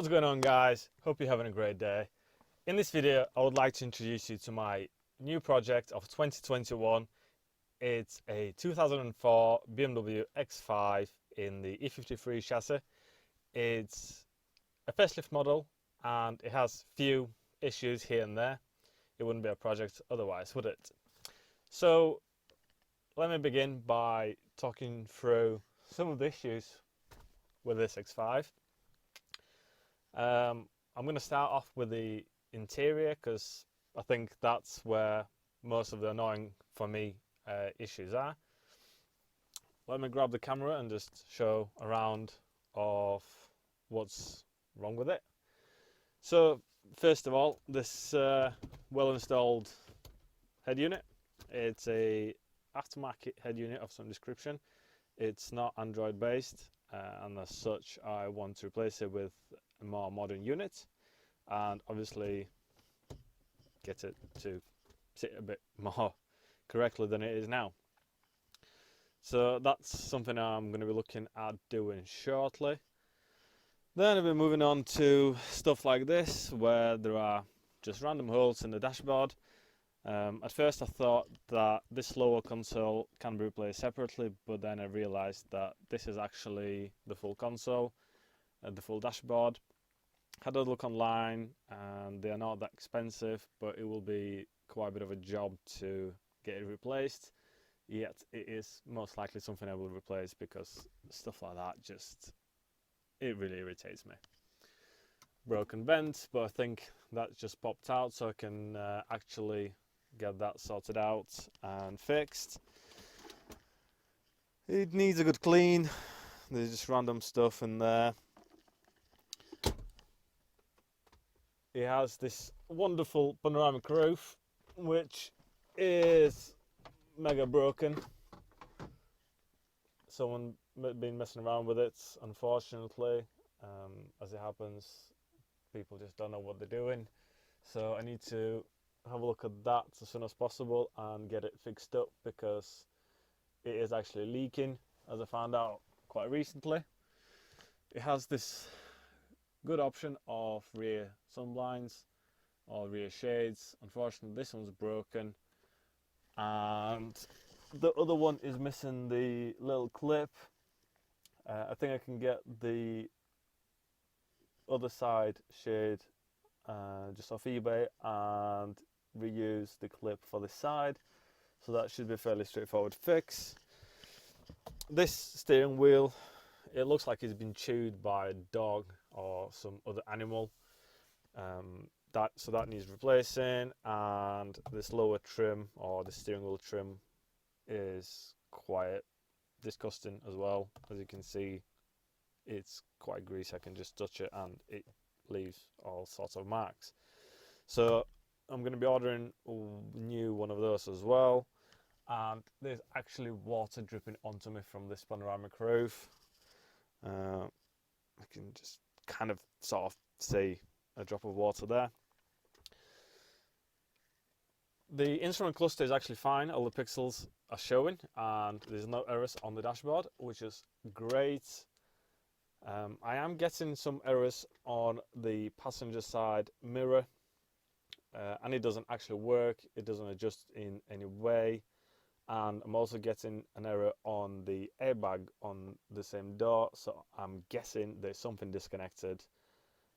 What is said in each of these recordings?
What's going on, guys? Hope you're having a great day. In this video I would like to introduce you to my new project of 2021. It's a 2004 BMW X5 in the E53 chassis. It's a facelift model and it has few issues here and there. It wouldn't be a project otherwise, would it? So let me begin by talking through some of the issues with this X5. I'm going to start off with the interior because I think that's where most of the annoying for me issues are. Let me grab the camera and just show a round of what's wrong with it. So first of all, this well installed head unit. It's a aftermarket head unit of some description. It's not Android based and as such I want to replace it with a more modern unit and obviously get it to sit a bit more correctly than it is now. So that's something I'm going to be looking at doing shortly. Then I'll be moving on to stuff like this where there are just random holes in the dashboard. At first I thought that this lower console can be replaced separately, but then I realized that this is actually the full console, the full dashboard. Had a look online and they are not that expensive, but it will be quite a bit of a job to get it replaced. Yet it is most likely something I will replace because stuff like that it really irritates me. Broken vent, but I think that just popped out, so I can actually get that sorted out and fixed. It needs a good clean. There's just random stuff in there. It has this wonderful panoramic roof, which is mega broken. Someone been messing around with it, unfortunately. As it happens, people just don't know what they're doing. So I need to have a look at that as soon as possible and get it fixed up because it is actually leaking, as I found out quite recently. It has this good option of rear sunblinds or rear shades. Unfortunately this one's broken and the other one is missing the little clip. I think I can get the other side shade just off eBay and reuse the clip for this side, so that should be a fairly straightforward fix. This steering wheel, it looks like it's been chewed by a dog or some other animal. So that needs replacing, and this lower trim or the steering wheel trim is quite disgusting as well. As you can see, it's quite greasy. I can just touch it and it leaves all sorts of marks. So I'm going to be ordering a new one of those as well. And there's actually water dripping onto me from this panoramic roof. I can just kind of sort of see a drop of water there. The instrument cluster is actually fine. All the pixels are showing and there's no errors on the dashboard, which is great. I am getting some errors on the passenger side mirror and it doesn't actually work. It doesn't adjust in any way. And I'm also getting an error on the airbag on the same door, so I'm guessing there's something disconnected.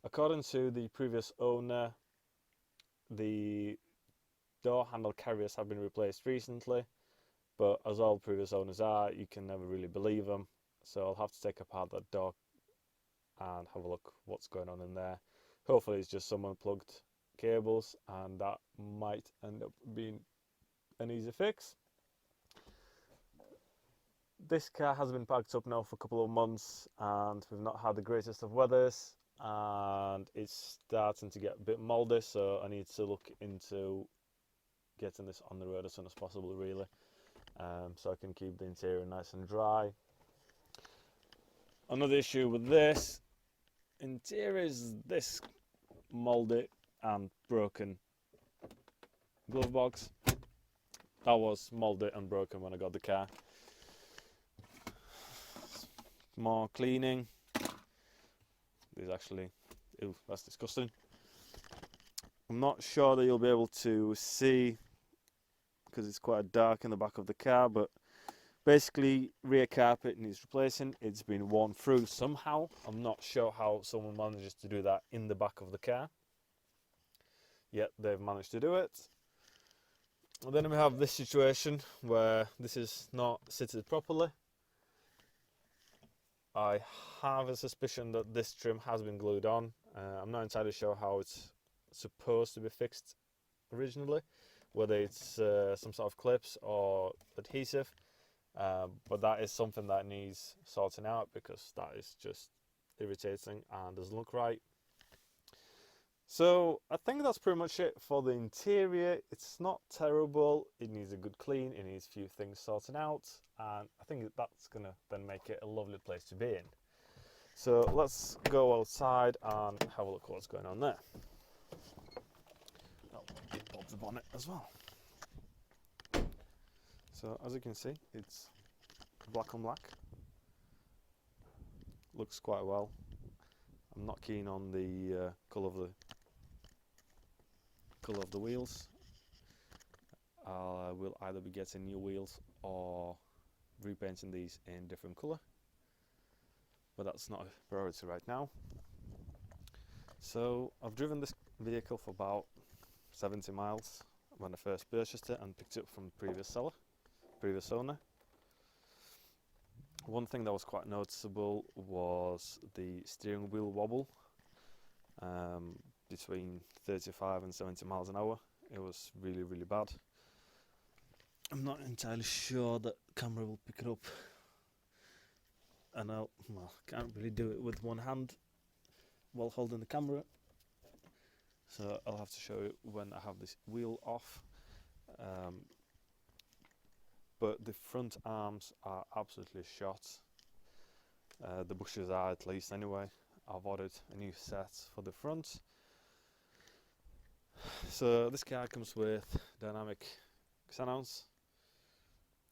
According to the previous owner, the door handle carriers have been replaced recently, but as all previous owners are, you can never really believe them. So I'll have to take apart that door and have a look what's going on in there. Hopefully it's just some unplugged cables and that might end up being an easy fix. This car has been packed up now for a couple of months and we've not had the greatest of weathers and it's starting to get a bit mouldy, so I need to look into getting this on the road as soon as possible, really, so I can keep the interior nice and dry. Another issue with this interior is this mouldy and broken glove box. That was mouldy and broken when I got the car. More cleaning. There's actually Ew, that's disgusting. I'm not sure that you'll be able to see because it's quite dark in the back of the car, but basically rear carpet needs replacing. It's been worn through somehow. I'm not sure how someone manages to do that in the back of the car, yet they've managed to do it. And then we have this situation where this is not sitted properly. I have a suspicion that this trim has been glued on. I'm not entirely sure how it's supposed to be fixed originally, whether it's some sort of clips or adhesive, but that is something that needs sorting out because that is just irritating and doesn't look right. So I think that's pretty much it for the interior. It's not terrible, it needs a good clean, it needs a few things sorting out, and I think that's gonna then make it a lovely place to be in. So let's go outside and have a look at what's going on there. I'll pop the bonnet as well. So as you can see, it's black on black. Looks quite well. I'm not keen on the colour of the wheels. I will either be getting new wheels or repainting these in different colour, but that's not a priority right now. So I've driven this vehicle for about 70 miles when I first purchased it and picked it up from the previous owner. One thing that was quite noticeable was the steering wheel wobble. Between 35 and 70 miles an hour. It was really, really bad. I'm not entirely sure that the camera will pick it up. And I can't really do it with one hand while holding the camera. So I'll have to show you when I have this wheel off. But the front arms are absolutely shot. The bushes are, at least anyway. I've ordered a new set for the front. So this car comes with dynamic xenons.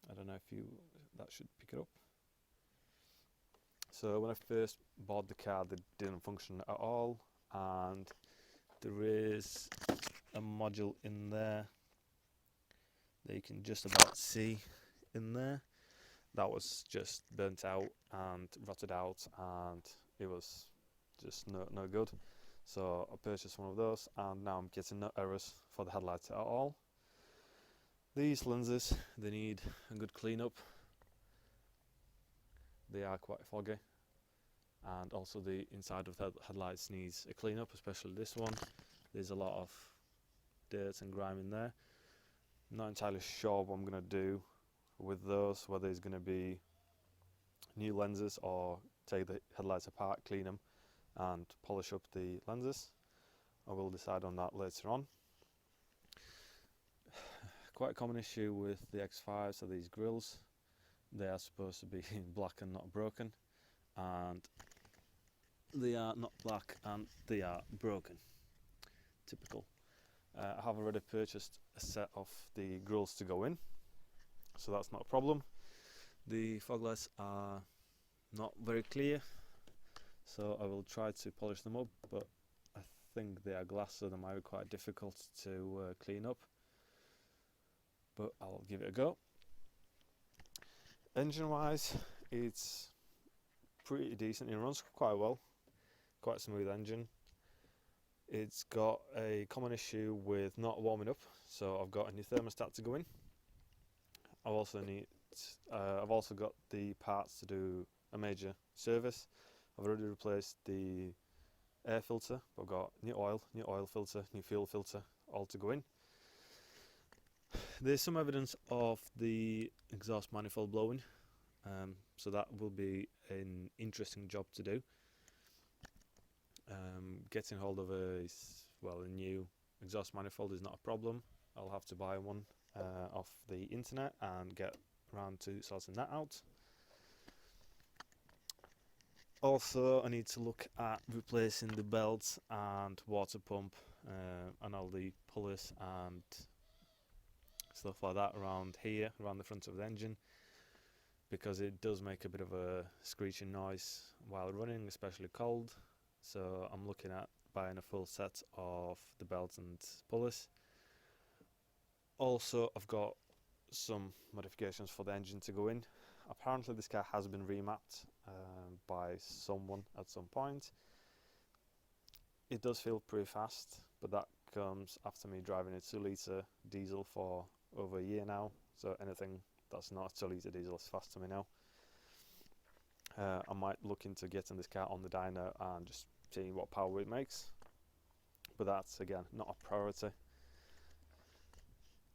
I don't know if that should pick it up. So when I first bought the car, they didn't function at all, and there is a module in there that you can just about see in there that was just burnt out and rotted out, and it was just no good. So I purchased one of those, and now I'm getting no errors for the headlights at all. These lenses, they need a good cleanup. They are quite foggy, and also the inside of the headlights needs a cleanup, especially this one. There's a lot of dirt and grime in there. I'm not entirely sure what I'm going to do with those, whether it's going to be new lenses or take the headlights apart, clean them and polish up the lenses. I will decide on that later on. Quite a common issue with the X5s are these grills. They are supposed to be black and not broken, and they are not black and they are broken. Typical. I have already purchased a set of the grills to go in, so that's not a problem. The fog lights are not very clear, so I will try to polish them up, but I think they are glass, so they might be quite difficult to clean up, but I'll give it a go. Engine wise, it's pretty decent. It runs quite well, quite a smooth engine. It's got a common issue with not warming up, so I've got a new thermostat to go in. I've also got the parts to do a major service. I've already replaced the air filter. I've got new oil filter, new fuel filter, all to go in. There's some evidence of the exhaust manifold blowing, so that will be an interesting job to do. Getting hold of a new exhaust manifold is not a problem. I'll have to buy one off the internet and get around to sorting that out. Also, I need to look at replacing the belts and water pump and all the pulleys and stuff like that around here, around the front of the engine, because it does make a bit of a screeching noise while running, especially cold. So I'm looking at buying a full set of the belts and pulleys. Also, I've got some modifications for the engine to go in. Apparently this car has been remapped by someone at some point. It does feel pretty fast, but that comes after me driving a 2-litre diesel for over a year now, so anything that's not a 2-litre diesel is fast to me now. I might look into getting this car on the dyno and just seeing what power it makes, but that's again not a priority.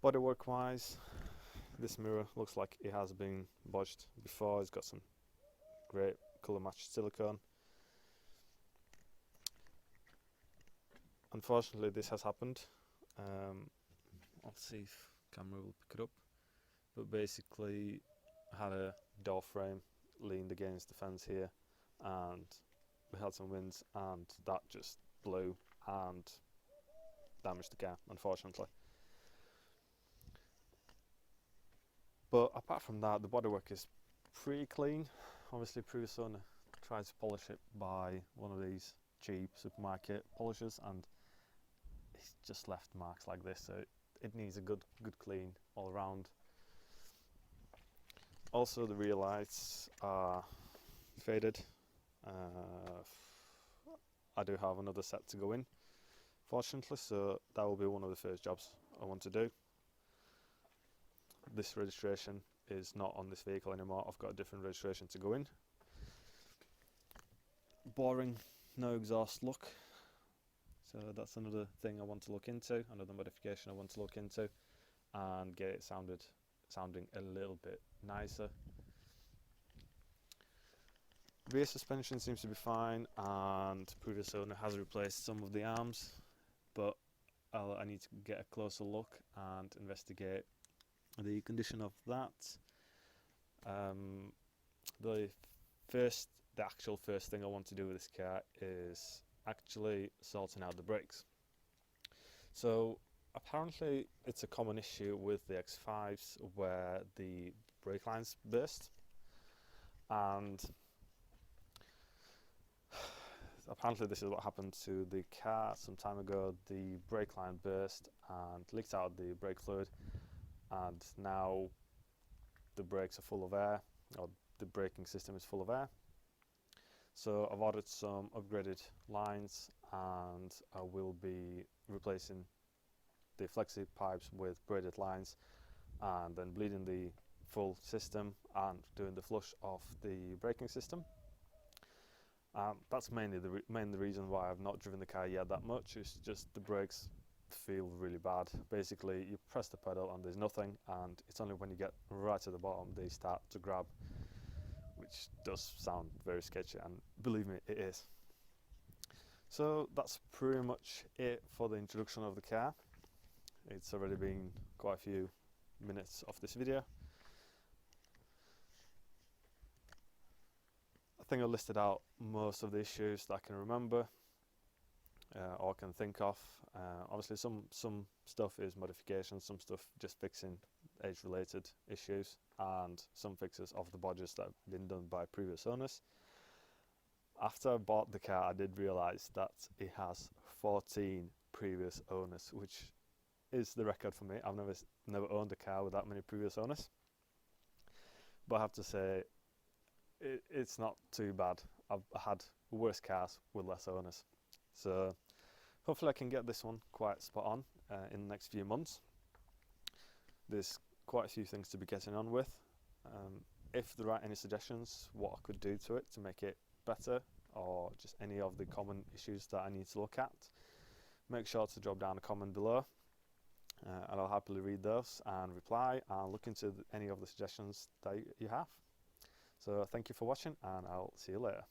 Bodywork wise, this mirror looks like it has been bodged before. It's got some great colour matched silicone. Unfortunately this has happened. I'll see if camera will pick it up, but basically I had a door frame leaned against the fence here and we had some winds and that just blew and damaged the car, unfortunately. But apart from that, the bodywork is pretty clean. Obviously previous owner tried to polish it by one of these cheap supermarket polishers and it's just left marks like this, so it needs a good clean all around. Also the rear lights are faded. I do have another set to go in, fortunately, so that will be one of the first jobs I want to do. This registration is not on this vehicle anymore. I've got a different registration to go in. Boring, no exhaust look. So that's another thing I want to look into, another modification I want to look into and get it sounding a little bit nicer. Rear suspension seems to be fine and previous owner has replaced some of the arms, but I need to get a closer look and investigate the condition of that. The actual first thing I want to do with this car is actually sorting out the brakes. So apparently it's a common issue with the X5s where the brake lines burst, and apparently this is what happened to the car some time ago. The brake line burst and leaked out the brake fluid, and now the brakes are full of air, or the braking system is full of air. So I've ordered some upgraded lines and I will be replacing the flexi pipes with braided lines and then bleeding the full system and doing the flush of the braking system. That's mainly the reason why I've not driven the car yet that much. It's just the brakes feel really bad. Basically you press the pedal and there's nothing, and it's only when you get right to the bottom they start to grab, which does sound very sketchy, and believe me, it is. So that's pretty much it for the introduction of the car. It's already been quite a few minutes of this video. I think I listed out most of the issues that I can remember or can think of. Obviously some stuff is modification, some stuff just fixing age-related issues, and some fixes of the bodges that have been done by previous owners. After I bought the car, I did realise that it has 14 previous owners, which is the record for me. I've never owned a car with that many previous owners, but I have to say it's not too bad. I've had worse cars with less owners, so hopefully I can get this one quite spot on in the next few months. There's quite a few things to be getting on with. If there are any suggestions what I could do to it to make it better, or just any of the common issues that I need to look at, make sure to drop down a comment below and I'll happily read those and reply and look into any of the suggestions that you have. So thank you for watching, and I'll see you later.